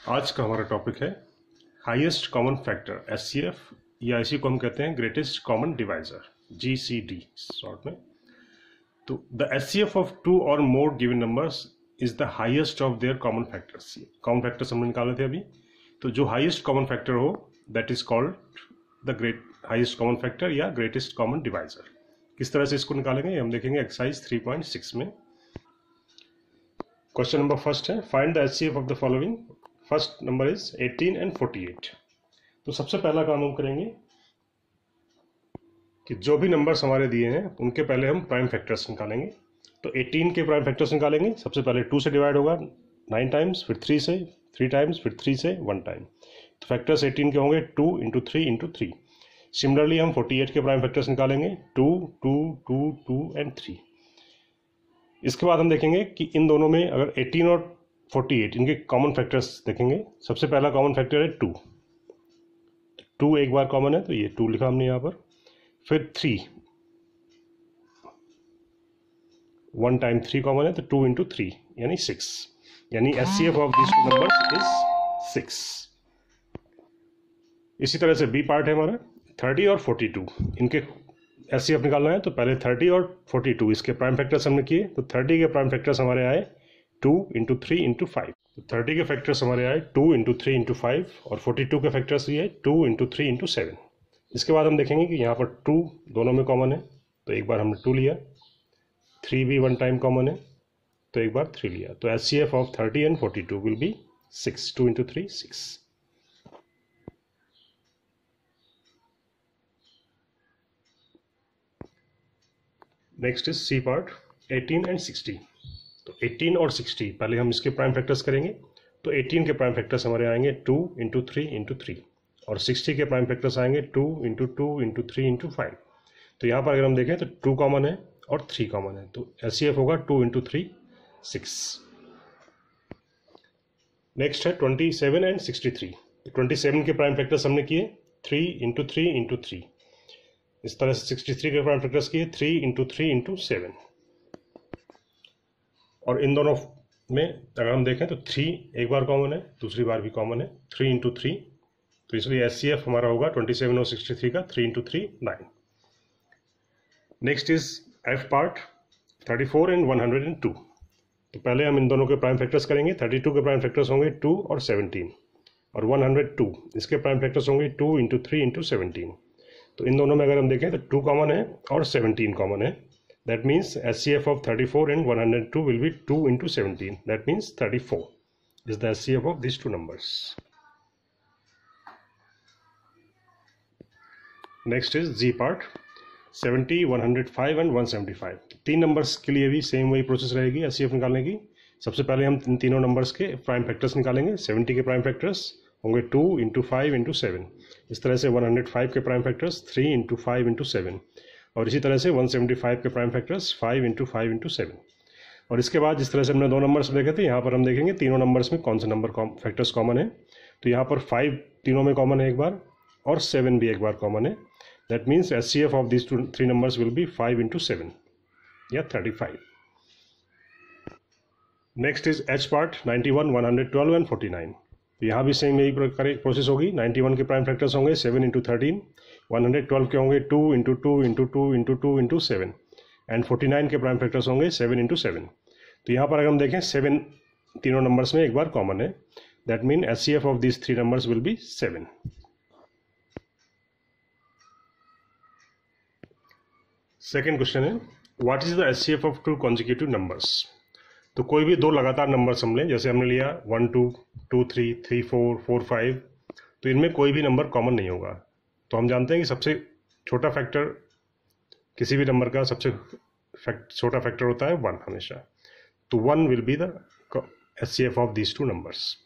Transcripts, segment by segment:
आज का हमारा टॉपिक है हाईएस्ट कॉमन फैक्टर एचसीएफ, या इसी को हम कहते हैं greatest common divisor GCD short में। तो द एचसीएफ ऑफ टू और more given numbers is the highest of their common factors. Common factors हमने निकाले थे अभी, तो जो हाईएस्ट कॉमन फैक्टर हो that is called the great highest common factor या ग्रेटेस्ट कॉमन डिवाइजर। किस तरह से इसको निकालेंगे ये हम देखेंगे एक्सरसाइज 3.6 में। क्वेश्चन नंबर फर्स्ट है, find the HCF of the following. First number is 18 and 48। तो सबसे पहला काम हम करेंगे कि जो भी नंबर्स हमारे दिए हैं उनके पहले हम प्राइम फैक्टर्स निकालेंगे। तो 18 के प्राइम फैक्टर्स निकालेंगे। सबसे पहले 2 से डिवाइड होगा 9 टाइम्स, फिर 3 से 3 टाइम्स, फिर 3 से 1 टाइम। तो फैक्टर्स 18 के होंगे 2 इंटू 3 इंटू 3। सिमिलरली हम 48 के प्राइम फैक्टर्स निकालेंगे 2, 2, 2, 2 एंड 3। इसके बाद हम देखेंगे कि इन दोनों में अगर 18 और 48 इनके कॉमन फैक्टर्स देखेंगे। सबसे पहला कॉमन फैक्टर है 2। 2 एक बार कॉमन है तो ये 2 लिखा हमने यहाँ पर। फिर 3, 1 टाइम 3 कॉमन है तो 2 इंटू 3 यानी 6, यानी HCF of this two numbers is 6। इसी तरह से बी पार्ट है हमारा 30 और 42। इनके एचसीएफ निकालना है तो पहले 30 और 42 इसके प्राइम फैक्टर्स हमने किए। तो 30 के प्राइम फैक्टर्स हमारे आए 2 इंटू 3 इंटू 5। तो 30 के फैक्टर्स हमारे आए 2 इंटू 3 इंटू 5 और 42 के फैक्टर्स ये 2 इंटू 3 इंटू 7। इसके बाद हम देखेंगे कि यहाँ पर 2 दोनों में कॉमन है तो एक बार हमने 2 लिया। 3 भी 1 टाइम कॉमन है तो एक बार 3 लिया। तो HCF of 30 and 42 will be 6। 2 into 3 6। Next is C part 18 and 60। तो 18 और 60 पहले हम इसके प्राइम फैक्टर्स करेंगे। तो 18 के प्राइम फैक्टर्स हमारे आएंगे 2 इंटू 3 इंटू 3 और 60 के प्राइम फैक्टर्स आएंगे 2 इंटू 2 इंटू 3 इंटू 5। तो यहाँ पर अगर हम देखें तो 2 कॉमन है और 3 कॉमन है तो एचसीएफ होगा 2 इंटू 3 6। नेक्स्ट है 27 एंड 63। 27 के प्राइम फैक्टर्स हमने किए 3 इंटू 3 इंटू 3। इस तरह से 63 के प्राइम फैक्टर्स किए 3 इंटू 3 इंटू 7। और इन दोनों में अगर हम देखें तो 3 एक बार कॉमन है, दूसरी बार भी कॉमन है 3 इंटू 3। तो इसलिए एचसीएफ हमारा होगा 27 और 63 का 3 into 3 9। Next is F part 34 and 102। तो पहले हम इन दोनों के प्राइम फैक्टर्स करेंगे। 32 के प्राइम फैक्टर्स होंगे 2 और 17 और 102 इसके प्राइम फैक्टर्स होंगे 2 इंटू 3 इंटू 17। तो इन दोनों में अगर हम देखें तो 2 कॉमन है और 17 कॉमन है। That means HCF of 34 and 102 will be 2 into 17. That means 34 is the HCF of these two numbers. Next is Z part 70, 105 and 175. तीन नंबर्स के लिए भी सेम वही प्रोसेस रहेगी HCF निकालने की। सबसे पहले हम इन तीनों नंबर्स के प्राइम फैक्टर्स निकालेंगे। 70 के प्राइम फैक्टर्स होंगे 2 इंटू 5 इंटू 7। इस तरह से 105 के प्राइम फैक्टर्स 3 इंटू 5 इंटू 7 और इसी तरह से 175 के प्राइम फैक्टर्स 5 इंटू 5 इंटू 7। और इसके बाद जिस तरह से हमने दो नंबर्स देखे थे यहाँ पर हम देखेंगे तीनों नंबर्स में कौन से नंबर फैक्टर्स कॉमन है। तो यहाँ पर 5 तीनों में कॉमन है एक बार और 7 भी एक बार कॉमन है। That means HCF of this 3 numbers will B 5 into 7 या 35। Next is H part 91, 112 and 49। यहाँ भी सेम यही प्रोसेस होगी। 91 के प्राइम फैक्टर्स होंगे 7 इंटू 13। 112 के होंगे 2 into 2 into 2 into 2 into 7 and 49 के प्राइम फैक्टर्स होंगे 7 इंटू 7। तो यहाँ पर अगर हम देखें 7 तीनों नंबर्स में एक बार कॉमन है। That mean HCF of this 3 numbers will be 7। Second question है, what is the HCF of 2 consecutive numbers. तो कोई भी दो लगातार नंबर्स हम लें, जैसे हमने लिया 1 2 2 3 3 4 4 5। तो इनमें कोई भी नंबर कॉमन नहीं होगा। तो हम जानते हैं कि सबसे छोटा फैक्टर किसी भी नंबर का सबसे छोटा फैक्टर होता है 1 हमेशा। तो 1 will be the HCF of these 2 numbers.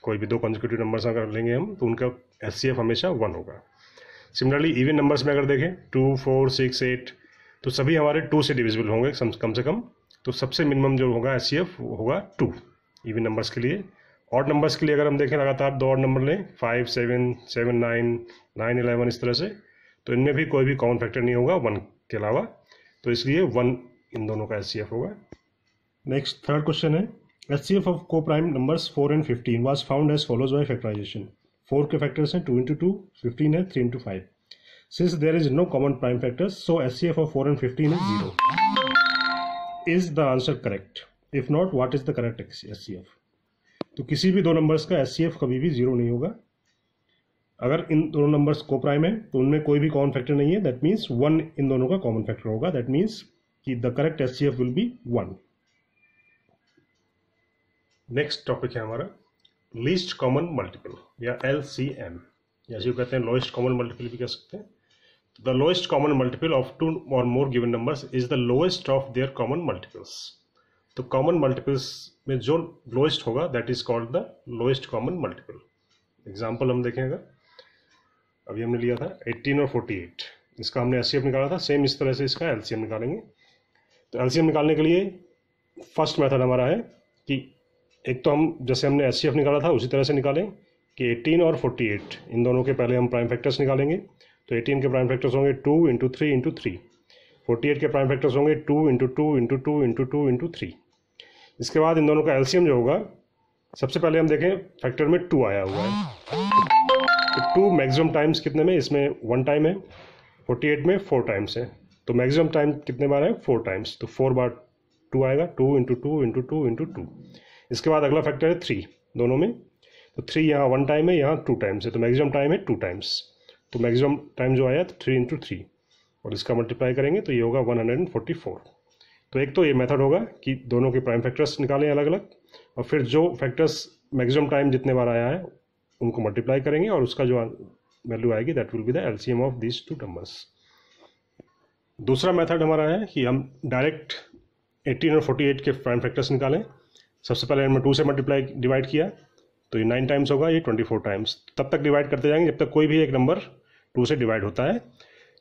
कोई भी दो कॉन्जिक्यूटिव नंबर्स अगर लेंगे हम तो उनका एचसीएफ हमेशा 1 होगा। सिमिलरली इवन नंबर्स में अगर देखें 2 4 6 8 तो सभी हमारे 2 से डिविजिबल होंगे कम से कम। तो सबसे मिनिमम जो होगा एचसीएफ होगा 2 इवन नंबर्स के लिए। ऑड नंबर्स के लिए अगर हम देखें लगातार 2 ऑड नंबर लें 5 7 7 9 9 11 इस तरह से, तो इनमें भी कोई भी कॉमन फैक्टर नहीं होगा 1 के अलावा। तो इसलिए 1 इन दोनों का एचसीएफ होगा। नेक्स्ट थर्ड क्वेश्चन है, HCF of co-prime numbers 4 and 15 was found as follows by factorization. 4 के फैक्टर्स हैं 2 into 2, 15 है 3 into 5. Since there is no common prime factors, so HCF of 4 and 15 is 0. Is the answer correct? If not, what is the correct HCF? तो किसी भी दो numbers का HCF कभी भी 0 नहीं होगा. अगर इन दोनों नंबर्स को प्राइम है तो उनमें कोई भी कॉमन फैक्टर नहीं है. दैट मीन्स 1 इन दोनों का कॉमन फैक्टर होगा. दैट मीन्स कि the correct HCF will B 1. Next topic है हमारा लीस्ट कॉमन मल्टीपल या LCM, या जो कहते हैं लोएस्ट कॉमन मल्टीपल भी कह सकते हैं. The lowest common multiple of 2 और more given numbers is the lowest of their common multiples. तो कॉमन मल्टीपल्स में जो लोएस्ट होगा that is called the lowest common multiple. Example हम देखें, अगर अभी हमने लिया था 18 और 48, इसका हमने HCF निकाला था. सेम इस तरह से इसका LCM निकालेंगे. तो LCM निकालने के लिए फर्स्ट मेथड हमारा है कि एक तो हम जैसे हमने HCF निकाला था उसी तरह से निकालें कि 18 और 48 इन दोनों के पहले हम प्राइम फैक्टर्स निकालेंगे. तो 18 के प्राइम फैक्टर्स होंगे 2 into 3 into 3. 48 के प्राइम फैक्टर्स होंगे 2 into 2 into 2 into 2 into 3. इसके बाद इन दोनों का LCM जो होगा, सबसे पहले हम देखें फैक्टर में 2 आया हुआ है. तो 2 मैक्सिमम टाइम्स कितने में, इसमें 1 टाइम है. 48 में 4 टाइम्स है. तो मैक्सिमम टाइम कितने बार है, 4 टाइम्स. तो 4 बार 2 आएगा. 2 into 2 into 2 into 2. इसके बाद अगला फैक्टर है 3 दोनों में. तो 3 यहाँ 1 टाइम है, यहाँ 2 टाइम्स है. तो मैक्सिमम टाइम है 2 टाइम्स. तो मैक्सिमम टाइम जो आया तो 3 into 3 और इसका मल्टीप्लाई करेंगे तो ये होगा 144. तो एक तो ये मेथड होगा कि दोनों के प्राइम फैक्टर्स निकालें अलग अलग, और फिर जो फैक्टर्स मैक्सिमम टाइम जितने बार आया है उनको मल्टीप्लाई करेंगे और उसका जो वैल्यू आएगी that will be the LCM of these 2 numbers. दूसरा मेथड हमारा है कि हम डायरेक्ट 18 और 48 के प्राइम फैक्टर्स निकालें. सबसे पहले हमने 2 से मल्टीप्लाई डिवाइड किया तो ये 9 टाइम्स होगा, ये 24 टाइम्स. तब तक डिवाइड करते जाएंगे जब तक कोई भी एक नंबर 2 से डिवाइड होता है.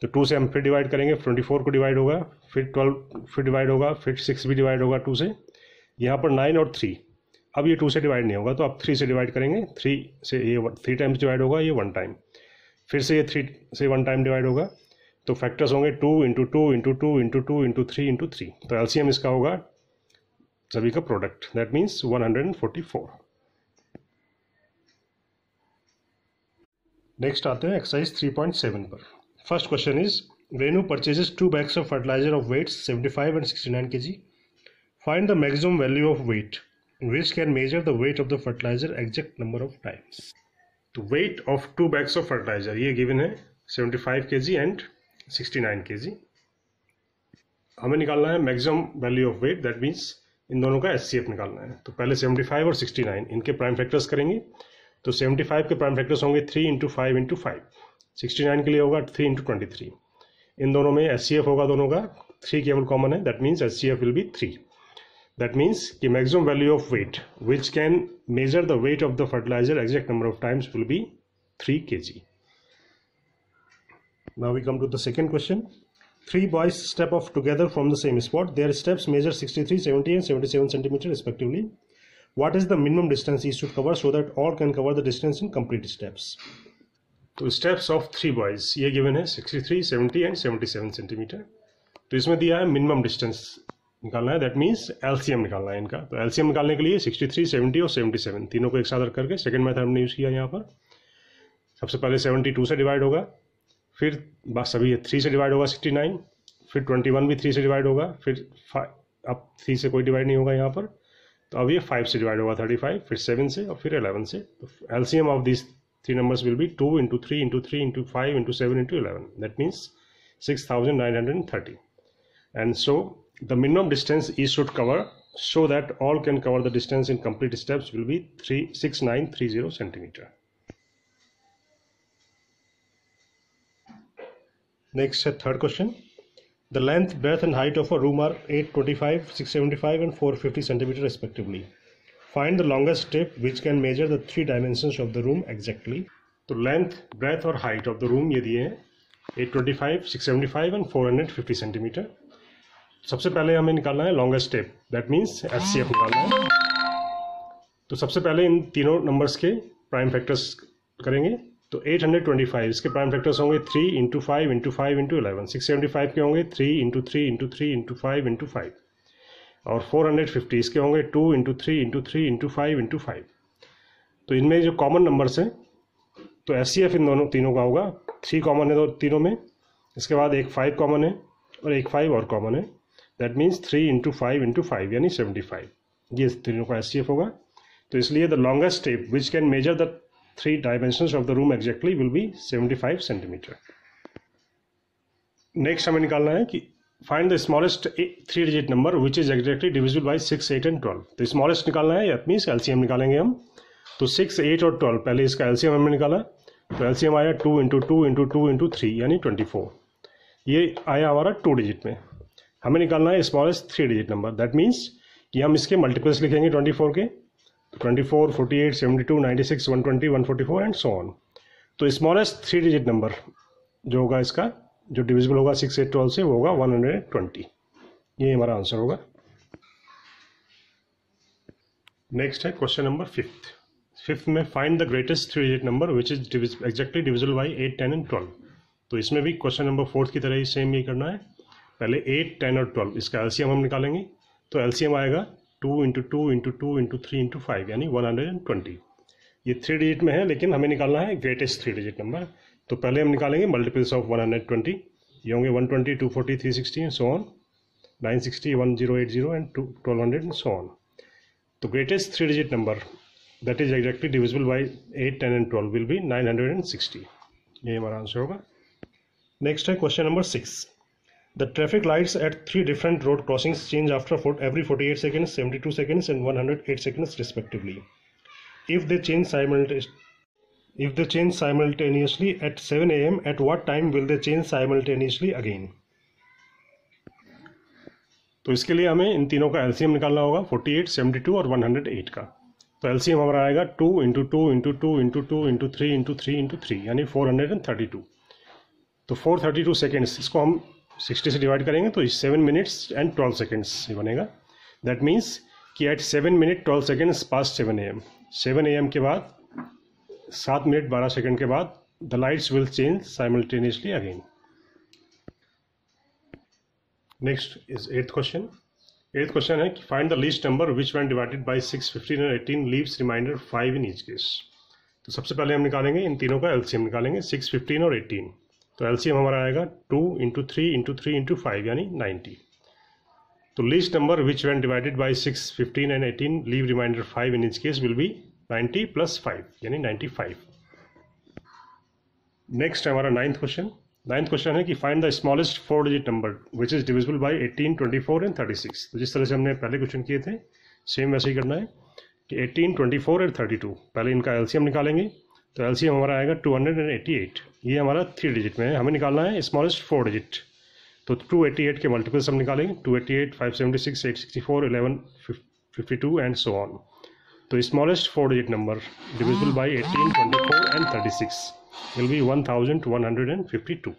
तो 2 से हम फिर डिवाइड करेंगे, 24 को डिवाइड होगा, फिर 12 फिर डिवाइड होगा, फिर 6 भी डिवाइड होगा 2 से. यहाँ पर 9 और 3, अब ये 2 से डिवाइड नहीं होगा तो अब 3 से डिवाइड करेंगे. 3 से ये 3 टाइम्स डिवाइड होगा, ये 1 टाइम. फिर से ये 3 से 1 टाइम डिवाइड होगा. तो फैक्टर्स होंगे 2 into 2 into 2 into 2 into 3 into 3. तो LCM इसका होगा सभी का प्रोडक्ट. That means 144. नेक्स्ट आते हैं एक्सरसाइज 3.7 पर. First question is Renu purchases 2 bags of fertilizer of weights 75 and 69 kg. Find the maximum value of weight which can measure the weight of the fertilizer exact number of times. तो weight of 2 bags of fertilizer ये given है 75 kg and 69 kg. हमें निकालना है maximum value of weight. That means इन दोनों का HCF निकालना है. तो पहले 75 और 69 इनके प्राइम फैक्टर्स करेंगे. तो 75 के प्राइम फैक्टर्स होंगे 3 into 5 into 5. 69 के लिए होगा 3 into 23. इन दोनों में HCF होगा दोनों का 3 केवल कॉमन है. That means HCF will be 3. That means कि maximum value of weight which can measure the weight of the fertiliser exact number of times will be 3 kg. Now we come to the second question. 3 boys step off together from the same spot. Their steps measure 63, 70 and 77 centimeter respectively. What is the minimum distance each should cover so that all can cover the distance in complete steps? तो steps of 3 boys ये given है 63, 70 and 77 centimeter. तो इसमें दिया है minimum distance निकालना है. That means LCM निकालना है इनका. तो LCM निकालने के लिए 63, 70 और 77 तीनों को एक साथ रख करके सेकेंड मेथड हमने यूज़ किया. यहाँ पर सबसे पहले 72 से डिवाइड होगा, फिर बस अभी 3 से डिवाइड होगा 69, फिर 21 भी 3 से डिवाइड होगा, फिर अब 3 से कोई डिवाइड नहीं होगा यहाँ पर. तो अब ये 5 से डिवाइड होगा 35, फिर 7 से और फिर 11 से. तो LCM of this 3 numbers will be 2 into 3 into 3 into 5 into 7 into 11. That means 6,930. And so the minimum distance each should cover so that all can cover the distance in complete steps will be 6930 centimeter. Next, third question. The length, breadth and height of a room are 825, 675 and 450 centimeter respectively. Find the longest step which can measure the 3 dimensions of the room exactly. तो length, breadth और height of the room ये दिए हैं 825, 675 and 450 centimeter. सबसे पहले हमें निकालना है longest step. That means HCF निकालना है. तो सबसे पहले इन तीनों नंबर्स के प्राइम फैक्टर्स करेंगे. तो 825 इसके प्राइम फैक्टर्स होंगे 3 into 5 into 5 into 11. 675 के होंगे 3 into 3 into 3 into 5 into 5. और 450 इसके होंगे 2 इंटू 3 इंटू 3 इंटू 5 इंटू 5। तो इनमें जो कॉमन नंबर्स हैं तो एचसीएफ इन दोनों तीनों का होगा, 3 कॉमन है दो तीनों में, इसके बाद एक 5 कॉमन है और एक 5 और कॉमन है, दैट मीन्स 3 इंटू 5 इंटू 5 यानी 75, ये तीनों का एचसीएफ होगा। तो इसलिए the longest tape which can measure the 3 dimensions of the room exactly will be 75 centimetre. Next हमें निकालना है कि find the smallest 3 digit number which is exactly divisible by 6, 8 and 12। तो स्मॉलेस्ट निकालना है, दैट मीन्स एलसीएम निकालेंगे हम। तो 6, 8 और 12 पहले इसका एलसीएम हमने निकाला, तो एलसीएम आया 2 इंटू 2 इंटू 2 इंटू 3 यानी 24, ये आया हमारा 2 डिजिट में। हमें निकालना है smallest 3 digit number, that means कि हम इसके मल्टीपल्स लिखेंगे 24 के, 24, 48, 72, 96, 120, 144 एंड सो ऑन। तो स्मॉलेस्ट 3 डिजिट नंबर जो होगा इसका जो डिविजिबल होगा 6, 8, 12 से वो होगा 120, ये हमारा आंसर होगा। नेक्स्ट है क्वेश्चन नंबर 5th में find the greatest 3 digit number which is exactly divisible by 8, 10 and 12। तो इसमें भी क्वेश्चन नंबर 4 की तरह ही सेम ही करना है, पहले 8, 10 और 12 इसका एलसीएम हम निकालेंगे। तो एलसीएम आएगा 2 इंटू 2 इंटू 2 इंटू 3 इंटू 5 यानी 120। ये 3 डिजिट में है लेकिन हमें निकालना है ग्रेटेस्ट 3 डिजिट नंबर। तो पहले हम निकालेंगे मल्टीपल्स ऑफ 120, ये होंगे 120, 240, 360 and so on, 960, 1080 and 1200 and so on. तो greatest 3 digit number that is exactly divisible by 8, 10 and 12 will be 960, ये हमारा आंसर होगा। नेक्स्ट है question number 6। The traffic lights at 3 different road crossings change after every 48 seconds, 72 seconds and 108 seconds respectively. If they change simultaneously at 7 AM, at what time will they change simultaneously again? तो इसके लिए हमें इन तीनों का LCM निकालना होगा, 48, 72 और 108 का। तो एलसीएम हमारा आएगा 2 into 2 into 2 into 2 into 3 into 3 into 3 यानी 432। तो 432 सेकेंड्स, इसको हम 60 से डिवाइड करेंगे तो 7 मिनट्स एंड 12 सेकेंड्स बनेगा। दैट मीन्स कि at 7 minute 12 seconds past 7 AM, 7 AM के बाद 7 मिनट 12 सेकेंड के बाद the lights will change simultaneously again. Next is 8th question. 8th question है कि find the least number which when divided by 6, 15 और 18 leaves reminder 5 in each case. तो सबसे पहले हम निकालेंगे इन तीनों का एलसीएम निकालेंगे, 6, 15 और 18। तो एलसीएम हमारा आएगा 2 इंटू 3 इंटू 3 इंटू 5 यानी 90। तो least number which when divided by 6, 15 and 18 leave remainder 5 in each case will be 90 plus 5 यानी 95। नेक्स्ट हमारा 9th क्वेश्चन। 9th क्वेश्चन है कि find the smallest 4 digit number which is divisible by 18, 24 and 36। तो जिस तरह से हमने पहले क्वेश्चन किए थे सेम वैसे ही करना है कि 18, 24 एंड 32 पहले इनका एलसीएम निकालेंगे। तो एलसीएम हमारा आएगा 288, ये हमारा 3 डिजिट में है, हमें निकालना है स्मॉलेस्ट 4 डिजिट। तो 288 के मल्टीपल्स हम निकालेंगे, 288, 576, 864, 11, 52 एंड सो ऑन। तो smallest 4 digit number divisible by 18, 24 and 36 will be 1152।